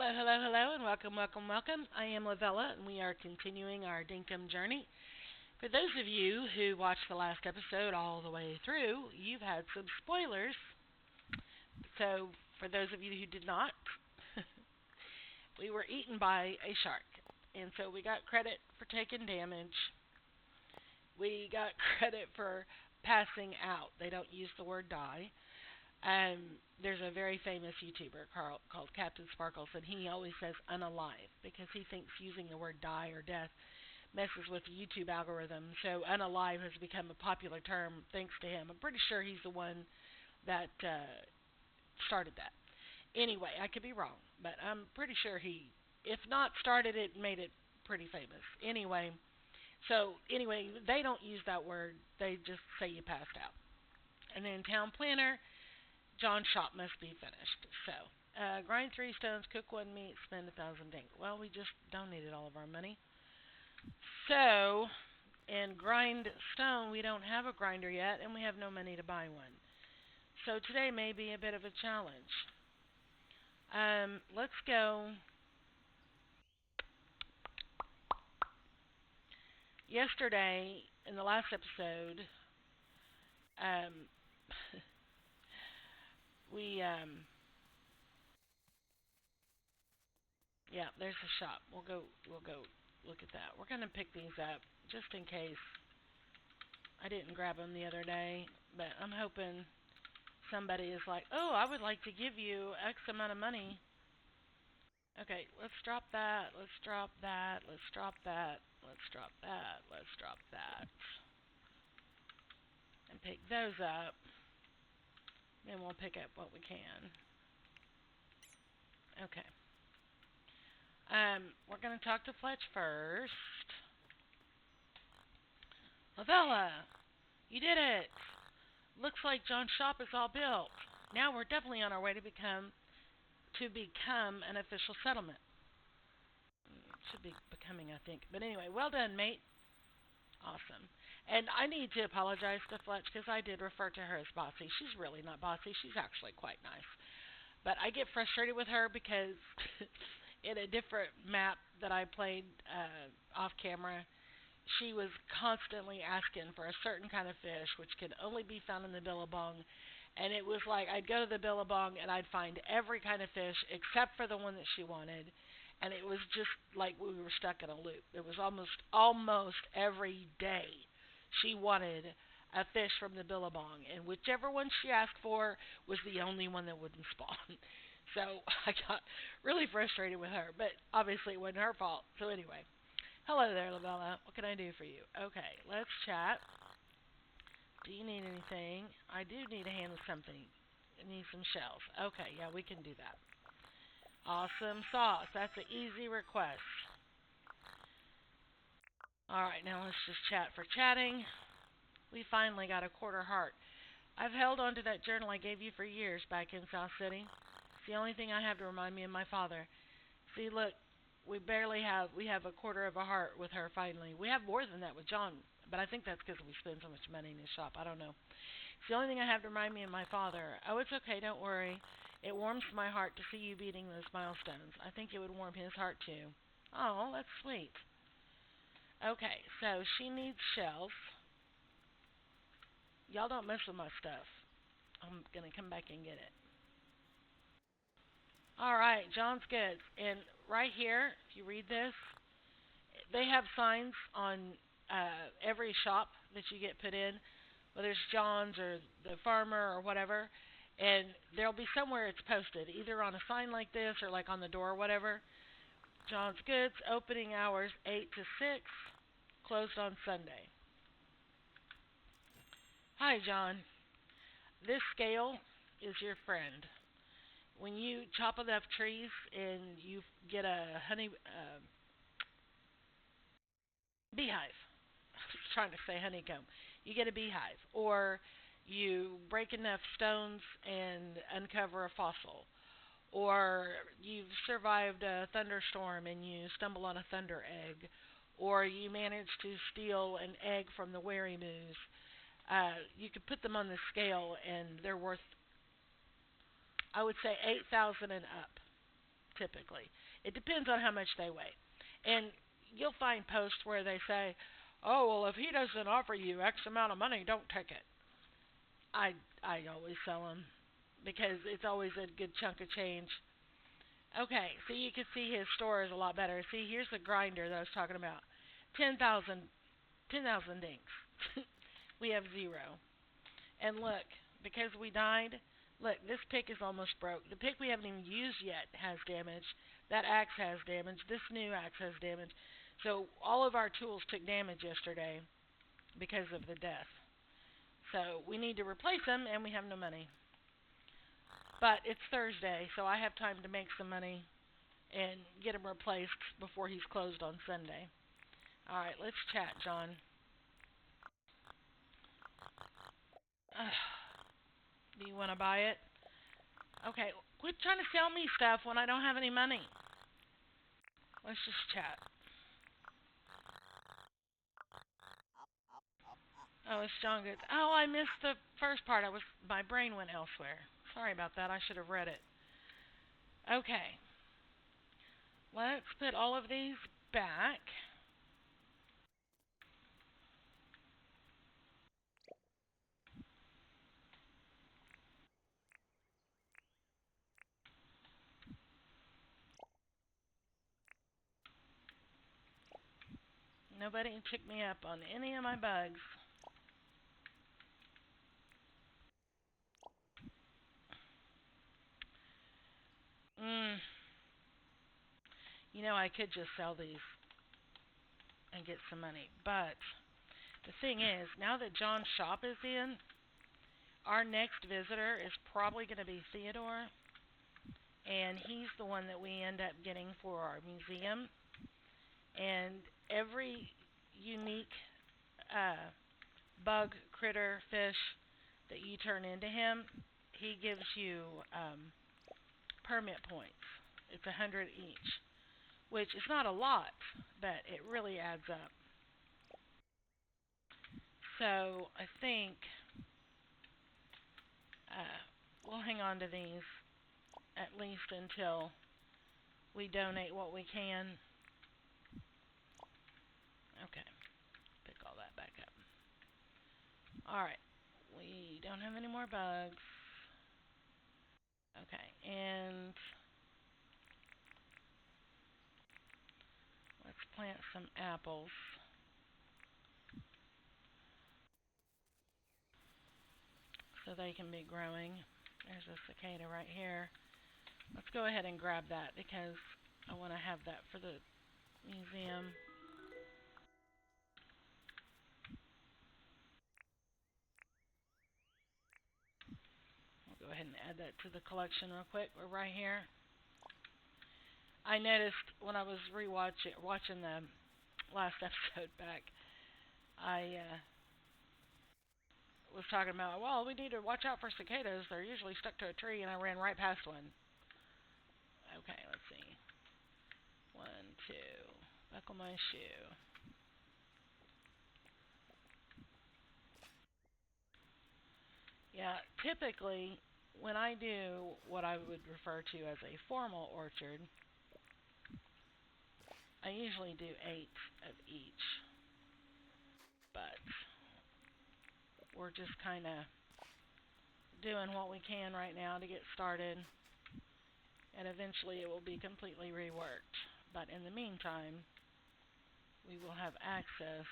Hello, hello, hello, and welcome, welcome, welcome. I am Lavella, and we are continuing our Dinkum journey. For those of you who watched the last episode all the way through, you've had some spoilers. So, for those of you who did not, we were eaten by a shark. And so we got credit for taking damage. We got credit for passing out. They don't use the word die. There's a very famous YouTuber called Captain Sparkles, and he always says unalive because he thinks using the word die or death messes with the YouTube algorithm. So unalive has become a popular term thanks to him. I'm pretty sure he's the one that started that. Anyway, I could be wrong, but I'm pretty sure he, if not started it, made it pretty famous. Anyway, they don't use that word. They just say you passed out. And then town planner, John's shop must be finished. So, grind 3 stones, cook 1 meat, spend 1,000 dink. Well, we just donated all of our money. So, in grind stone, we don't have a grinder yet, and we have no money to buy one. So today may be a bit of a challenge. Let's go. Yesterday, in the last episode, um, yeah, there's the shop. We'll go look at that. We're gonna pick these up just in case I didn't grab them the other day, but I'm hoping somebody is like, oh, I would like to give you X amount of money. Okay, let's drop that. Let's drop that. Let's drop that. Let's drop that. Let's drop that. And pick those up. Then we'll pick up what we can. Okay. We're going to talk to Fletch first. Lavella, you did it. Looks like John's shop is all built. Now we're definitely on our way to become an official settlement. Should be becoming, I think. But anyway, well done, mate. Awesome. And I need to apologize to Fletch because I did refer to her as bossy. She's really not bossy. She's actually quite nice. But I get frustrated with her because in a different map that I played off camera, she was constantly asking for a certain kind of fish, which could only be found in the billabong. And it was like I'd go to the billabong and I'd find every kind of fish except for the one that she wanted. And it was just like we were stuck in a loop. It was almost every day she wanted a fish from the billabong, and whichever one she asked for was the only one that wouldn't spawn. So I got really frustrated with her, but obviously it wasn't her fault. So anyway, hello there, Lavella. What can I do for you? Okay, let's chat. Do you need anything? I do need a hand with something. I need some shells. Okay, yeah, we can do that. Awesome sauce. That's an easy request. Alright, now let's just chat for chatting. We finally got a quarter heart. I've held on to that journal I gave you for years back in South City. It's the only thing I have to remind me of my father. See, look, we have a quarter of a heart with her finally. We have more than that with John, but I think that's because we spend so much money in his shop. I don't know. It's the only thing I have to remind me of my father. Oh, it's okay, don't worry. It warms my heart to see you beating those milestones. I think it would warm his heart too. Oh, that's sweet. Okay, so she needs shells. Y'all don't mess with my stuff. I'm gonna come back and get it. Alright, John's Goods. And right here, if you read this, they have signs on every shop that you get put in, whether it's John's or the farmer or whatever. And there'll be somewhere it's posted, either on a sign like this or like on the door or whatever. John's Goods, opening hours 8 to 6, closed on Sunday. Hi, John. This scale is your friend. When you chop enough trees and you get a beehive, I was trying to say honeycomb, you get a beehive, or you break enough stones and uncover a fossil, or you've survived a thunderstorm and you stumble on a thunder egg, or you manage to steal an egg from the Wary Moose. You could put them on the scale and they're worth, I would say, 8,000 and up. typically. It depends on how much they weigh. And you'll find posts where they say, "Oh, well, if he doesn't offer you X amount of money, don't take it." I always sell them because it's always a good chunk of change. Okay, so you can see his store is a lot better. See, here's the grinder that I was talking about. 10,000, 10,000 dinks. We have zero. And look, because we died, look, this pick is almost broke. The pick we haven't even used yet has damage. That axe has damage. This new axe has damage. So all of our tools took damage yesterday because of the death. So we need to replace them, and we have no money. But it's Thursday, so I have time to make some money and get them replaced before he's closed on Sunday. All right, let's chat, John. Do you want to buy it? Okay, quit trying to sell me stuff when I don't have any money. Let's just chat. Oh, it's John Good. Oh, I missed the first part. My brain went elsewhere. Sorry about that. I should have read it. Okay, let's put all of these back. Nobody picked me up on any of my bugs. Mm, I could just sell these and get some money. But the thing is, now that John's shop is in, our next visitor is probably going to be Theodore, and he's the one that we end up getting for our museum. And every unique uh, bug, critter, fish that you turn into him, he gives you permit points. It's 100 each, which is not a lot, but it really adds up. So I think we'll hang on to these at least until we donate what we can. Okay, pick all that back up. Alright, we don't have any more bugs. Okay, and let's plant some apples so they can be growing. There's a cicada right here. Let's go ahead and grab that because I want to have that for the museum. I'll go ahead and add that to the collection real quick. We're right here. I noticed when I was watching the last episode back, I was talking about, well, we need to watch out for cicadas. They're usually stuck to a tree, and I ran right past one. Okay, let's see. 1, 2. Buckle my shoe. Yeah, typically, when I do what I would refer to as a formal orchard, I usually do 8 of each. But we're just kind of doing what we can right now to get started, and eventually it will be completely reworked. But in the meantime, we will have access.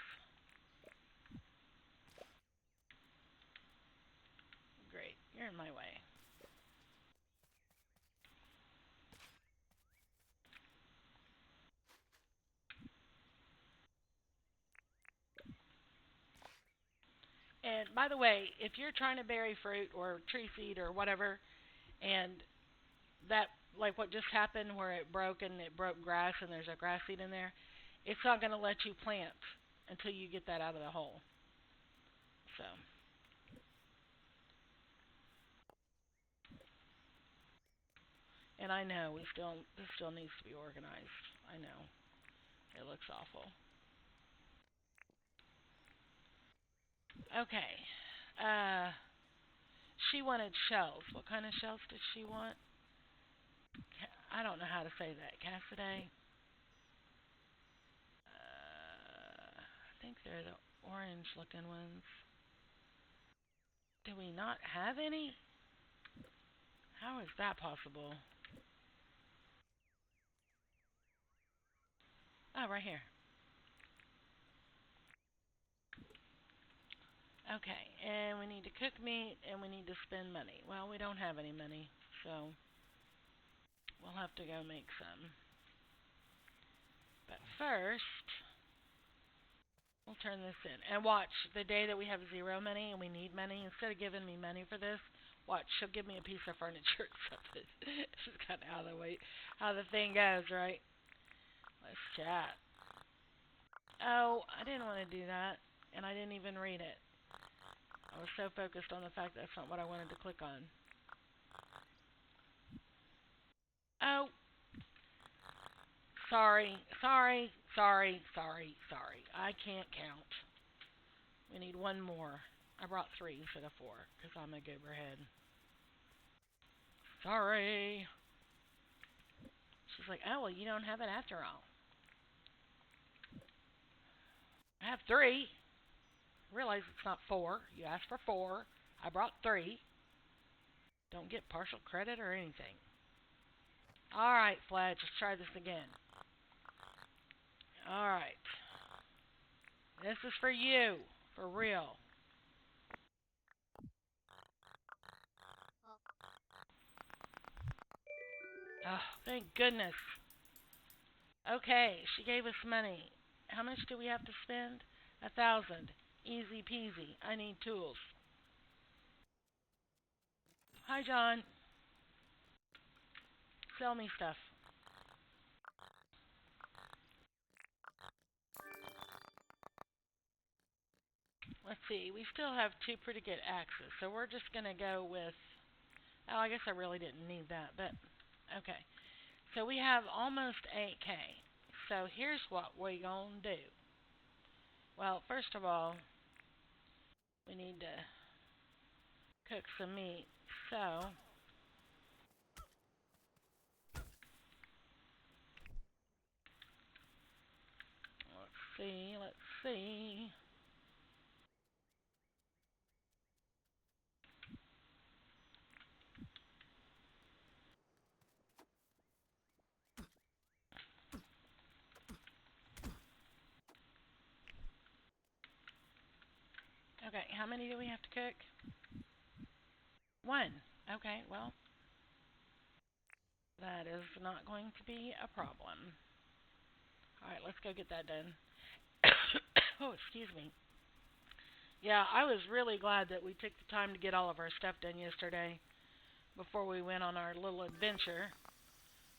Great, you're in my way. And by the way, if you're trying to bury fruit or tree seed or whatever, and that, like what just happened where it broke and it broke grass and there's a grass seed in there, it's not going to let you plant until you get that out of the hole. So, and I know this still needs to be organized. I know it looks awful. Okay. Uh, she wanted shells. What kind of shells did she want? I don't know how how to say that. Cassidy. I think they're the orange looking ones. Do we not have any? How is that possible? Oh, right here. Okay, and we need to cook meat and we need to spend money. Well, we don't have any money, so we'll have to go make some. But first, we'll turn this in. And watch, the day that we have zero money and we need money, instead of giving me money for this, watch, she'll give me a piece of furniture or something. This is kind of how the thing goes, right? Let's chat. Oh, I didn't want to do that, and I didn't even read it. I was so focused on the fact that's not what I wanted to click on. Oh, sorry. I can't count. We need one more. I brought 3 instead of 4, because I'm a gooberhead. Sorry. She's like, oh, well, you don't have it after all. I have 3. Realize it's not 4. You asked for 4. I brought 3. Don't get partial credit or anything. Alright, Fletch, let's try this again. Alright. This is for you. For real. Oh, thank goodness. Okay, she gave us money. How much do we have to spend? 1,000. Easy peasy. I need tools. Hi, John. Sell me stuff. Let's see. We still have 2 pretty good axes, so we're just going to go with... Oh, I guess I really didn't need that, but... Okay. So we have almost 8K. So here's what we're going to do. Well, first of all, we need to cook some meat. So... Let's see. Okay, how many do we have to cook? 1. Okay, well, that is not going to be a problem. Alright, let's go get that done. Oh, excuse me. Yeah, I was really glad that we took the time to get all of our stuff done yesterday before we went on our little adventure,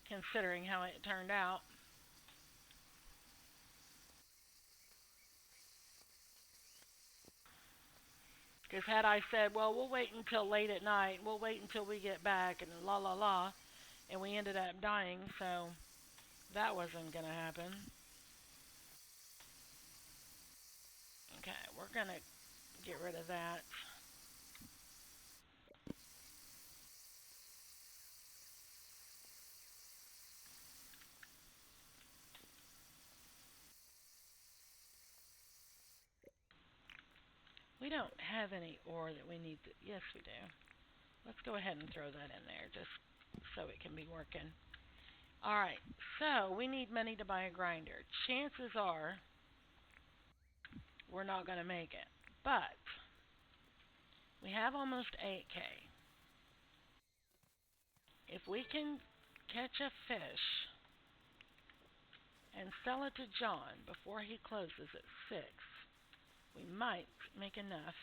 considering how it turned out. Because had I said, well, we'll wait until late at night, we'll wait until we get back, and la la la, and we ended up dying, so that wasn't going to happen. Okay, we're going to get rid of that. We don't have any ore that we need to... Yes, we do. Let's go ahead and throw that in there just so it can be working. Alright, so we need money to buy a grinder. Chances are we're not going to make it. But we have almost 8K. If we can catch a fish and sell it to John before he closes at 6, we might make enough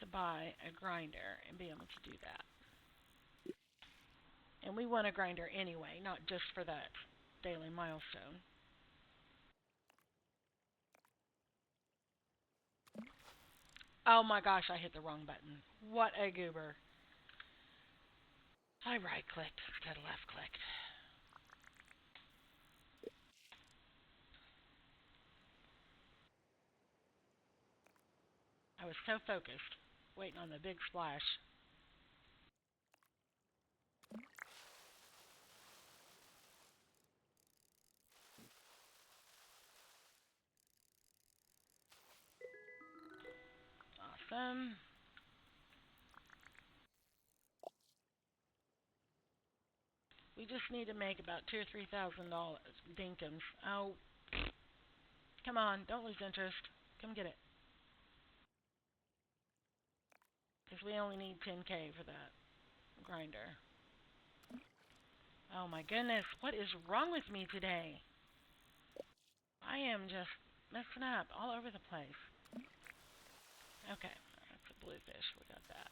to buy a grinder and be able to do that. And we want a grinder anyway, not just for that daily milestone. Oh my gosh, I hit the wrong button. What a goober. I right-clicked instead of left-clicked. I was so focused, waiting on the big splash. Awesome. We just need to make about $2,000 or $3,000 dinkums. Oh, come on, don't lose interest. Come get it. Because we only need 10K for that grinder. Oh my goodness, what is wrong with me today? I am just messing up all over the place. Okay, that's a bluefish. We got that.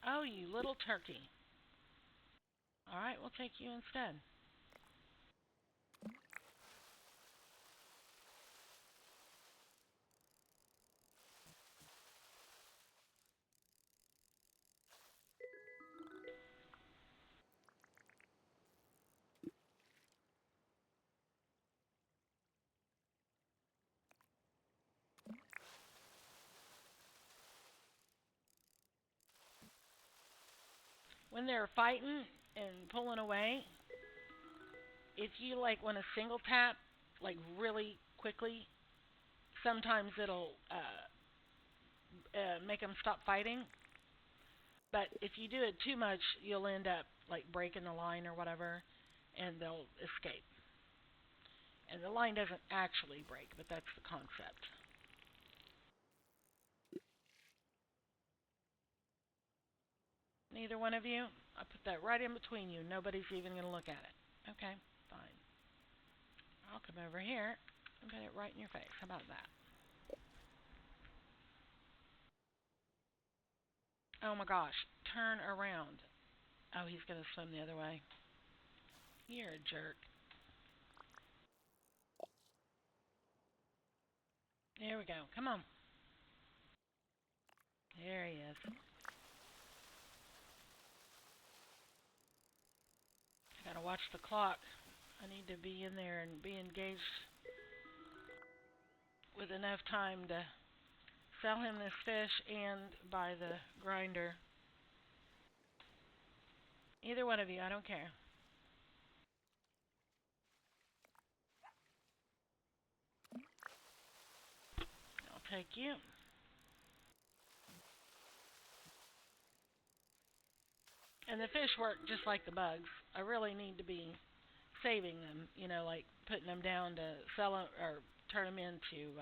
Oh, you little turkey. Alright, we'll take you instead. When they're fighting and pulling away, if you like want to single tap, like really quickly, sometimes it'll make them stop fighting. But if you do it too much, you'll end up like breaking the line or whatever, and they'll escape. And the line doesn't actually break, but that's the concept. Neither one of you? I put that right in between you. Nobody's even going to look at it. Okay, fine. I'll come over here and put it right in your face. How about that? Oh my gosh. Turn around. Oh, he's going to swim the other way. You're a jerk. There we go. Come on. There he is. I gotta watch the clock. I need to be in there and be engaged with enough time to sell him this fish and buy the grinder. Either one of you, I don't care. I'll take you. And the fish work just like the bugs. I really need to be saving them, like putting them down to sell them or turn them into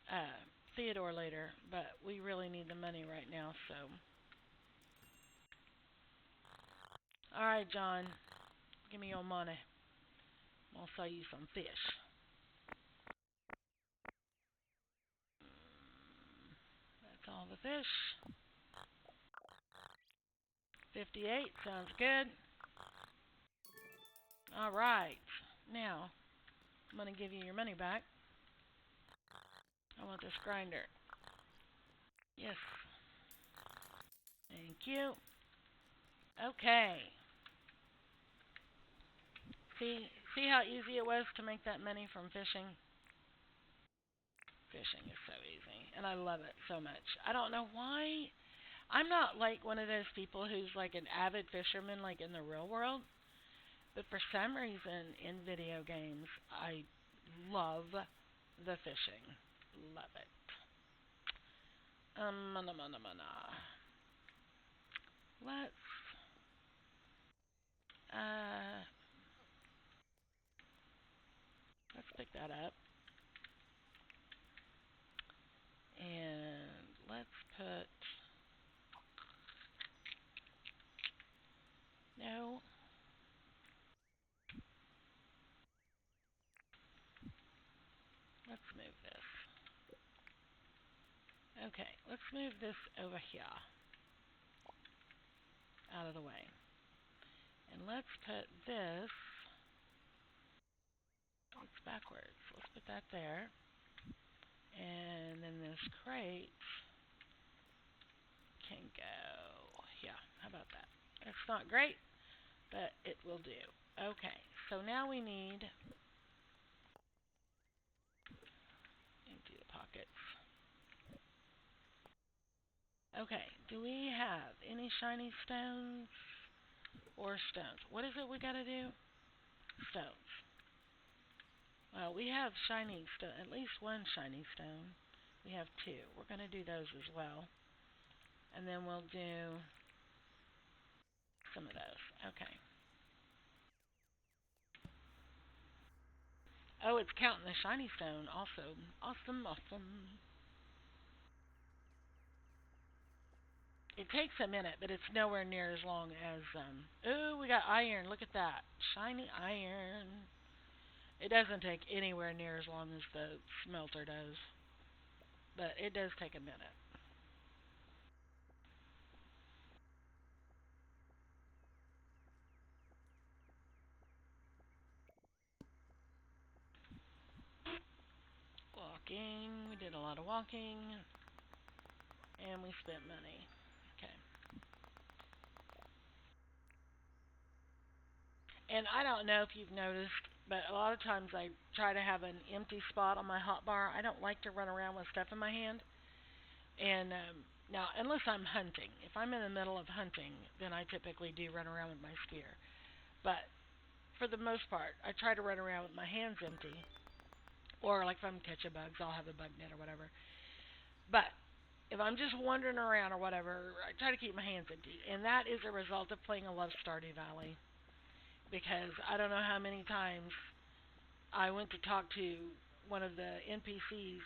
uh, Theodore later. But we really need the money right now, so. Alright, John. Give me your money. I'll sell you some fish. That's all the fish. 58 sounds good. Alright. Now, I'm going to give you your money back. I want this grinder. Yes. Thank you. Okay. See how easy it was to make that money from fishing? Fishing is so easy, and I love it so much. I don't know why. I'm not like one of those people who's like an avid fisherman like in the real world, but for some reason in video games, I love the fishing. Love it. Let's uh let's pick that up. And let's put no. Let's move this. Okay, let's move this over here. Out of the way. And let's put this. It's backwards. Let's put that there. And then this crate can go here. How about that? It's not great, but it will do. Okay, so now we need empty the pockets. Okay, do we have any shiny stones or stones? What is it we gotta do? Stones. Well, we have shiny stone, at least one shiny stone. We have two. We're going to do those as well. And then we'll do some of those. Okay. Oh, it's counting the shiny stone also. Awesome, awesome. It takes a minute, but it's nowhere near as long as ooh, we got iron. Look at that. Shiny iron. It doesn't take anywhere near as long as the smelter does, but it does take a minute. Walking. We did a lot of walking, and we spent money. Okay. And I don't know if you've noticed, but a lot of times I try to have an empty spot on my hot bar. I don't like to run around with stuff in my hand. And now, unless I'm hunting, if I'm in the middle of hunting, then I typically do run around with my spear. But for the most part, I try to run around with my hands empty. Or like if I'm catching bugs, I'll have a bug net or whatever. But if I'm just wandering around or whatever, I try to keep my hands empty. And that is a result of playing a lot of Stardew Valley. Because I don't know how many times I went to talk to one of the NPCs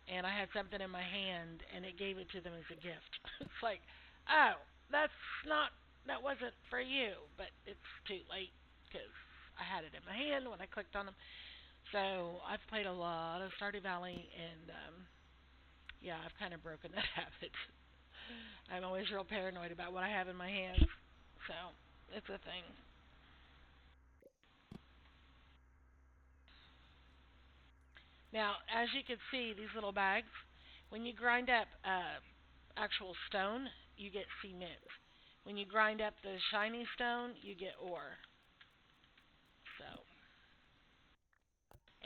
and I had something in my hand and it gave it to them as a gift. It's like, oh, that's not, that wasn't for you, but it's too late because I had it in my hand when I clicked on them. So I've played a lot of Stardew Valley and yeah, I've kind of broken that habit. I'm always real paranoid about what I have in my hands. So it's a thing. Now, as you can see, these little bags, when you grind up actual stone, you get cement. When you grind up the shiny stone, you get ore. So,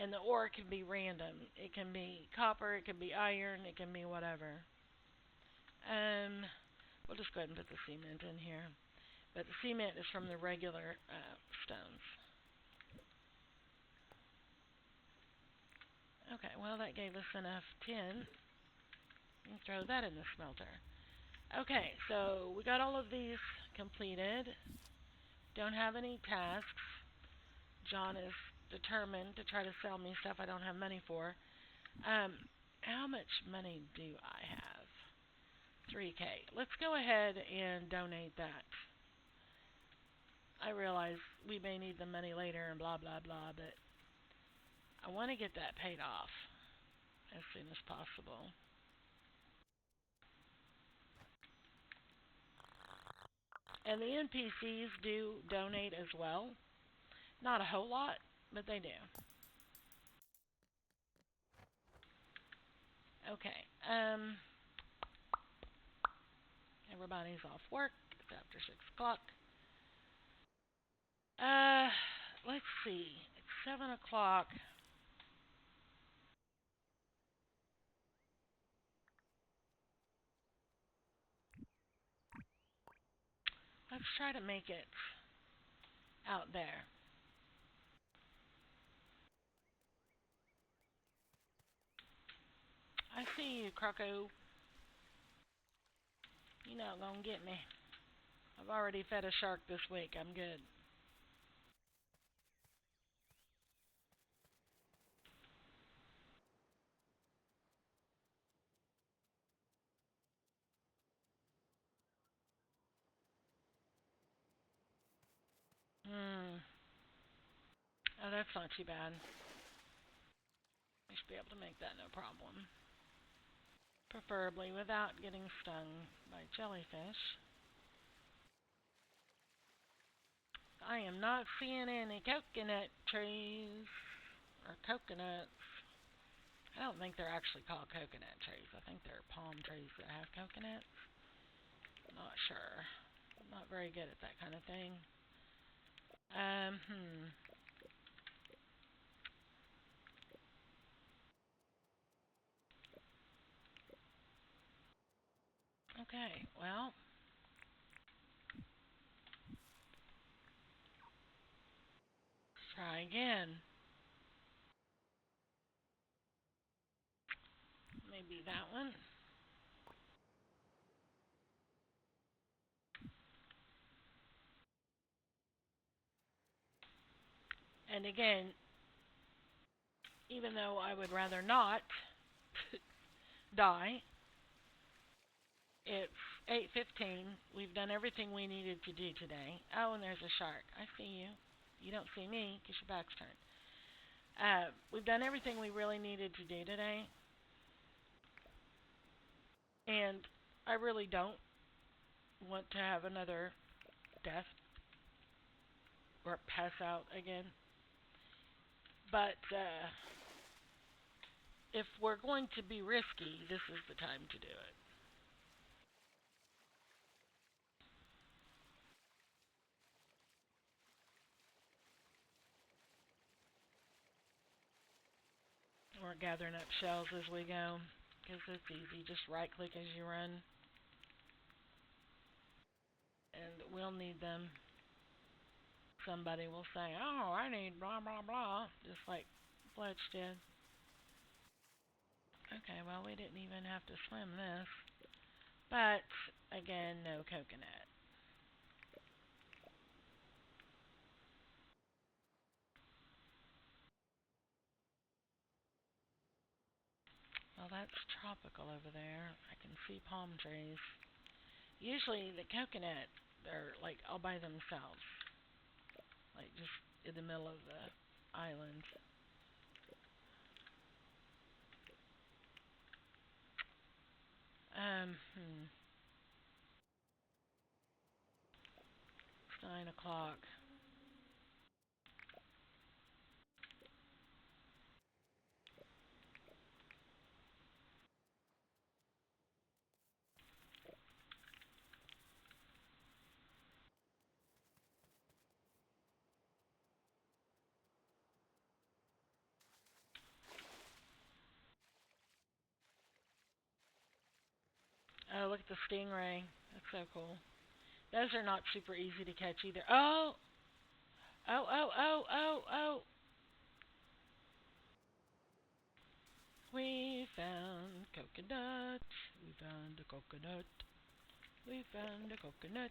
and the ore can be random. It can be copper, it can be iron, it can be whatever. Um, we'll just go ahead and put the cement in here. But the cement is from the regular stones. Okay, well that gave us enough tin. And throw that in the smelter. Okay, so we got all of these completed. Don't have any tasks. John is determined to try to sell me stuff I don't have money for. Um, how much money do I have? 3K. Let's go ahead and donate that. I realize we may need the money later and blah blah blah, but I want to get that paid off as soon as possible. And the NPCs do donate as well. Not a whole lot, but they do. Okay. Everybody's off work. It's after 6 o'clock. Uh, let's see. It's 7 o'clock. Let's try to make it out there. I see you, Croco. You're not gonna get me. I've already fed a shark this week. I'm good. Hmm. Oh, that's not too bad. I should be able to make that no problem. Preferably without getting stung by jellyfish. I am not seeing any coconut trees or coconuts. I don't think they're actually called coconut trees. I think they're palm trees that have coconuts. Not sure. I'm not very good at that kind of thing. Hmm. Okay, well, try again. be that one. And again, even though I would rather not die, it's 8:15. We've done everything we needed to do today. Oh, and there's a shark. I see you. You don't see me because your back's turned. We've done everything we really needed to do today, and I really don't want to have another death or pass out again. But if we're going to be risky, this is the time to do it. We're gathering up shells as we go because it's easy. Just right click as you run, and we'll need them. Somebody will say, "Oh, I need blah blah blah," just like Fletch did. Okay, well, we didn't even have to swim this. But, again, no coconut. Well, that's tropical over there. I can see palm trees. Usually the coconut, they're like all by themselves. Like just in the middle of the island. Hmm. It's 9 o'clock. Oh, look at the stingray. That's so cool. Those are not super easy to catch either. Oh! Oh, oh, oh, oh, oh! We found coconut. We found a coconut. We found a coconut.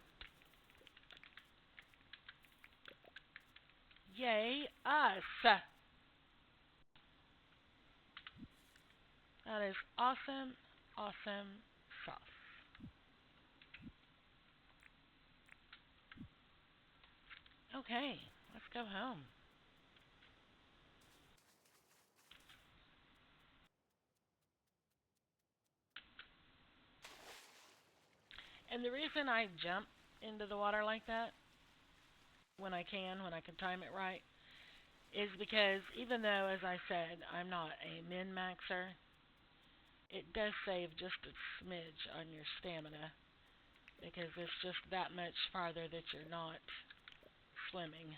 Yay, us! That is awesome, awesome sauce. Okay, let's go home. And the reason I jump into the water like that, when I can time it right, is because even though, as I said, I'm not a min maxer, it does save just a smidge on your stamina because it's just that much farther that you're not swimming.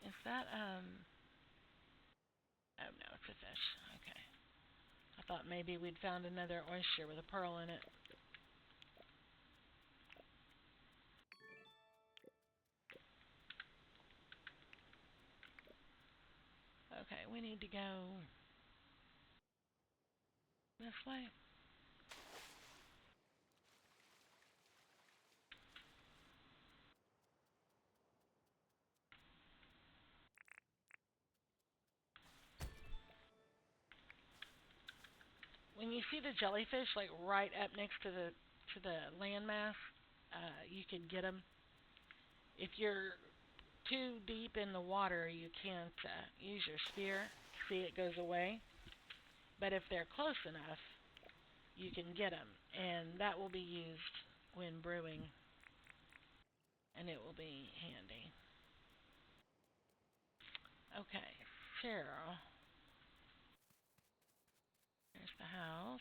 Is that, oh no, it's a fish. Okay. I thought maybe we'd found another oyster with a pearl in it. Okay, we need to go this way. When you see the jellyfish like right up next to the landmass, you can get them. If you're too deep in the water, you can't use your spear. See, it goes away. But if they're close enough, you can get them, and that will be used when brewing, and it will be handy. Okay, Cheryl. There's the house.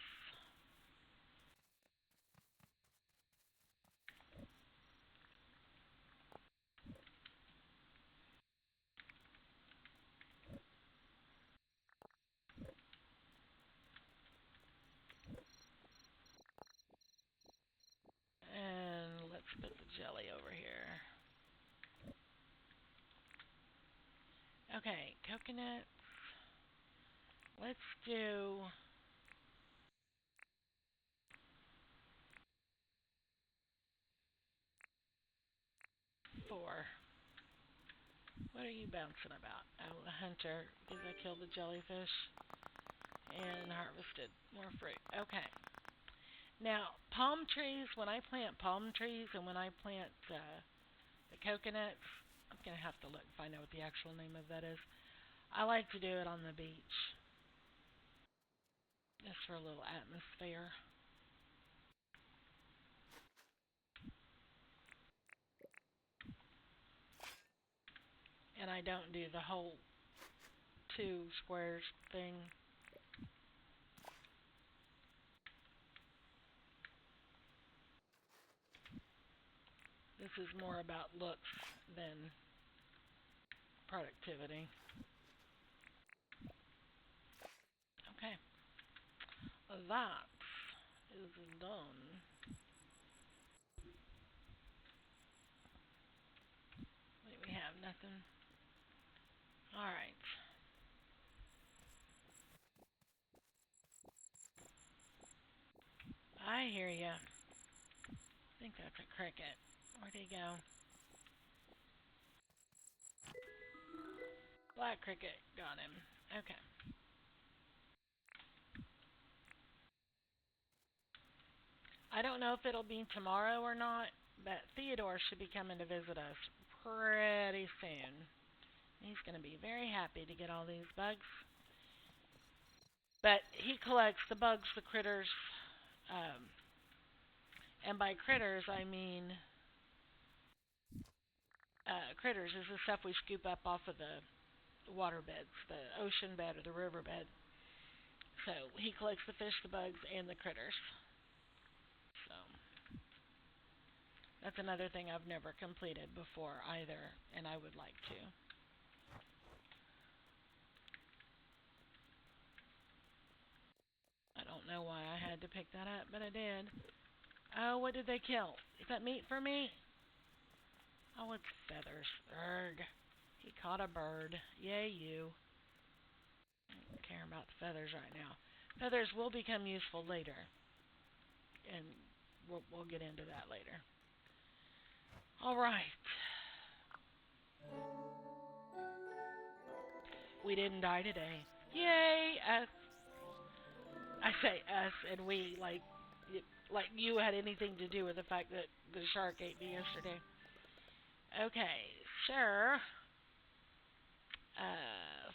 And let's put the jelly over here. Okay, coconut. Let's do 4. What are you bouncing about? Oh, a hunter, because I killed the jellyfish and harvested more fruit. Okay. Now, palm trees, when I plant palm trees and when I plant the coconuts, I'm going to have to look and find out what the actual name of that is. I like to do it on the beach, just for a little atmosphere. And I don't do the whole 2 squares thing. This is more about looks than productivity. Okay, that is done. Wait, we have nothing. All right. I hear ya. I think that's a cricket. Where'd he go? Black cricket. Got him. Okay. I don't know if it'll be tomorrow or not, but Theodore should be coming to visit us pretty soon. He's going to be very happy to get all these bugs. But he collects the bugs, the critters, um, and by critters I mean critters is the stuff we scoop up off of the water beds, the ocean bed or the river bed. So he collects the fish, the bugs, and the critters. So that's another thing I've never completed before either, and I would like to. I don't know why I had to pick that up, but I did. Oh, what did they kill? Is that meat for me? Oh, it's feathers. Erg. He caught a bird. Yay, you. I don't care about the feathers right now. Feathers will become useful later, and we'll get into that later. All right. We didn't die today. Yay, us. I say us and we like you had anything to do with the fact that the shark ate me yesterday. Okay, sure.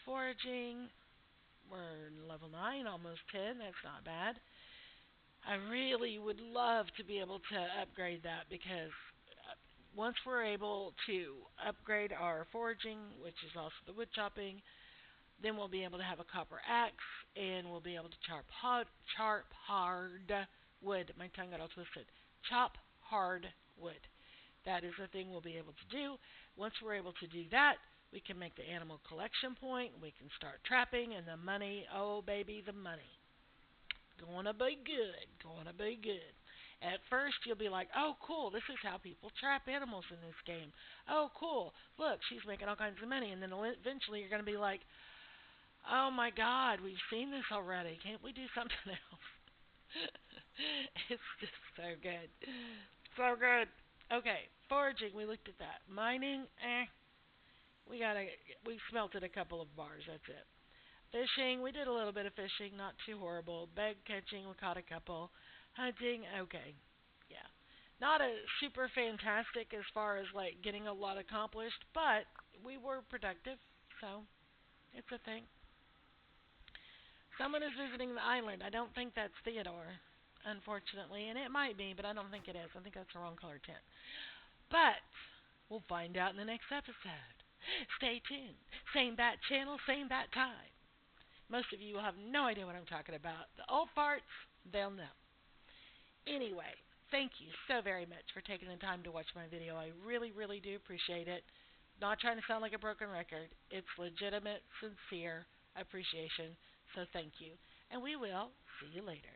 Foraging. We're level 9, almost 10. That's not bad. I really would love to be able to upgrade that because once we're able to upgrade our foraging, which is also the wood chopping, then we'll be able to have a copper axe and we'll be able to chop hard wood. My tongue got all twisted. Chop hard wood. That is the thing we'll be able to do. Once we're able to do that, we can make the animal collection point. We can start trapping and the money. Oh, baby, the money. Gonna be good. Gonna be good. At first, you'll be like, oh, cool, this is how people trap animals in this game. Oh, cool, look, she's making all kinds of money. And then eventually you're going to be like, oh my god, we've seen this already. Can't we do something else? It's just so good. So good. Okay, foraging, we looked at that. Mining, we gotta, we smelted a couple of bars, that's it. Fishing, we did a little bit of fishing, not too horrible. Bag catching, we caught a couple. Hunting, okay, yeah. Not a super fantastic as far as like getting a lot accomplished, but we were productive, so it's a thing. Someone is visiting the island. I don't think that's Theodore, unfortunately, and it might be, but I don't think it is. I think that's the wrong color tent. But we'll find out in the next episode. Stay tuned. Same bat channel, same bat time. Most of you will have no idea what I'm talking about. The old farts, they'll know. Anyway, thank you so very much for taking the time to watch my video. I really, really do appreciate it. Not trying to sound like a broken record. It's legitimate, sincere appreciation. So thank you. And we will see you later.